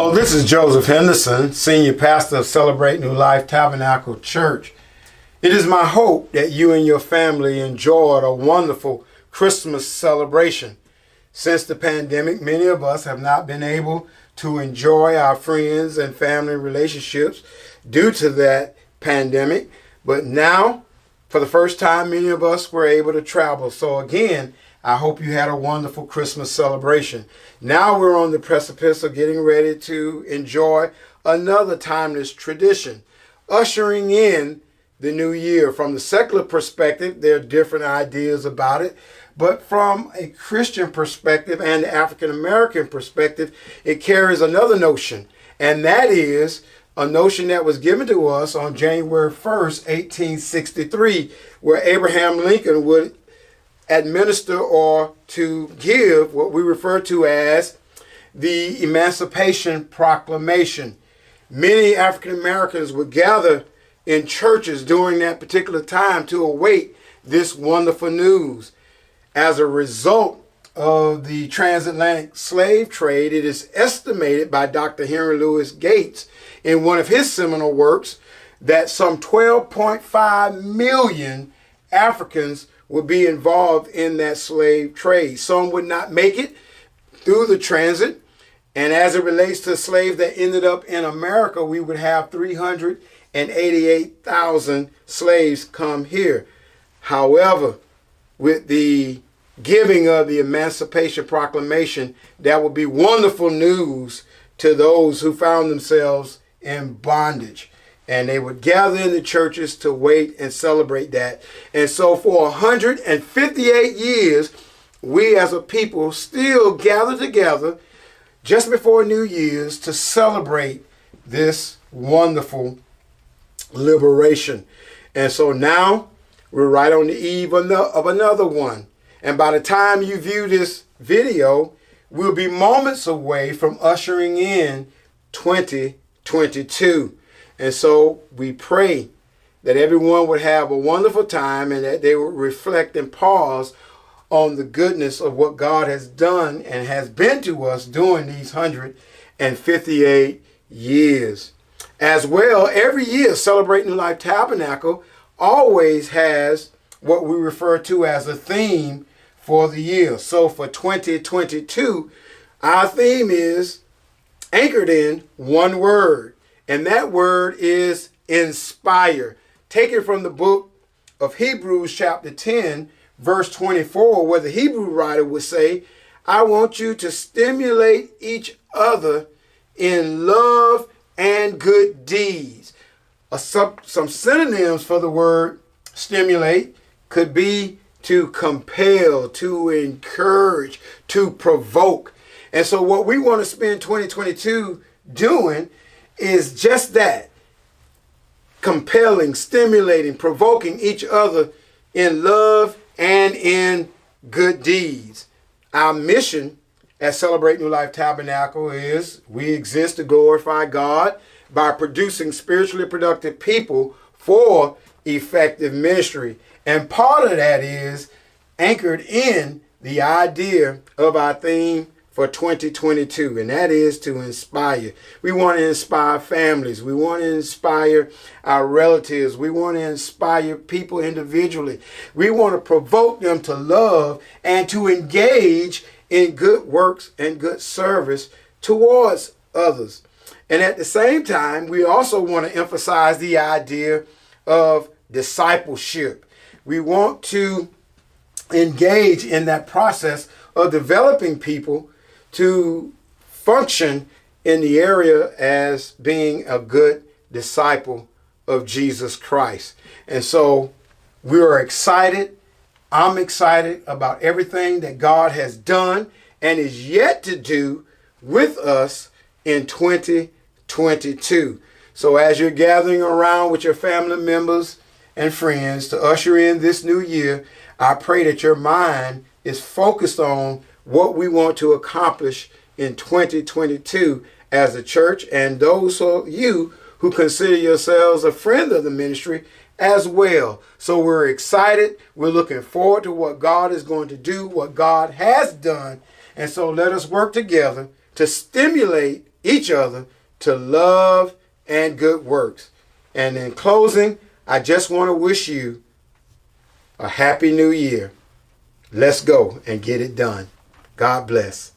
Hello, this is Joseph Henderson, Senior Pastor of Celebrate New Life Tabernacle Church. It is my hope that you and your family enjoyed a wonderful Christmas celebration. Since the pandemic, many of us have not been able to enjoy our friends and family relationships due to that pandemic. But now, for the first time, many of us were able to travel. So again, I hope you had a wonderful Christmas celebration. Now we're on the precipice of getting ready to enjoy another timeless tradition, ushering in the new year. From the secular perspective, there are different ideas about it, but from a Christian perspective and the African American perspective, it carries another notion, and that is a notion that was given to us on January 1st, 1863, where Abraham Lincoln would administer or to give what we refer to as the Emancipation Proclamation. Many African Americans would gather in churches during that particular time to await this wonderful news. As a result of the transatlantic slave trade, it is estimated by Dr. Henry Louis Gates in one of his seminal works that some 12.5 million Africans would be involved in that slave trade. Some would not make it through the transit. And as it relates to slaves that ended up in America, we would have 388,000 slaves come here. However, with the giving of the Emancipation Proclamation, that would be wonderful news to those who found themselves in bondage. And they would gather in the churches to wait and celebrate that. And so for 158 years, we as a people still gather together just before New Year's to celebrate this wonderful liberation. And so now we're right on the eve of another one. And by the time you view this video, we'll be moments away from ushering in 2022. And so we pray that everyone would have a wonderful time and that they would reflect and pause on the goodness of what God has done and has been to us during these 158 years. As well, every year, Celebrate New Life Tabernacle always has what we refer to as a theme for the year. So for 2022, our theme is anchored in one word. And that word is inspire. Taken from the book of Hebrews chapter 10, verse 24, where the Hebrew writer would say, I want you to stimulate each other in love and good deeds. Some synonyms for the word stimulate could be to compel, to encourage, to provoke. And so what we want to spend 2022 doing is just that, compelling, stimulating, provoking each other in love and in good deeds. Our mission at Celebrate New Life Tabernacle is we exist to glorify God by producing spiritually productive people for effective ministry. And part of that is anchored in the idea of our theme for 2022, and that is to inspire. We want to inspire families. We want to inspire our relatives. We want to inspire people individually. We want to provoke them to love and to engage in good works and good service towards others. And at the same time, we also want to emphasize the idea of discipleship. We want to engage in that process of developing people to function in the area as being a good disciple of Jesus Christ. And so we are excited. I'm excited about everything that God has done and is yet to do with us in 2022. So as you're gathering around with your family members and friends to usher in this new year, I pray that your mind is focused on what we want to accomplish in 2022 as a church, and those of you who consider yourselves a friend of the ministry as well. So we're excited. We're looking forward to what God is going to do, what God has done. And so let us work together to stimulate each other to love and good works. And in closing, I just want to wish you a happy new year. Let's go and get it done. God bless.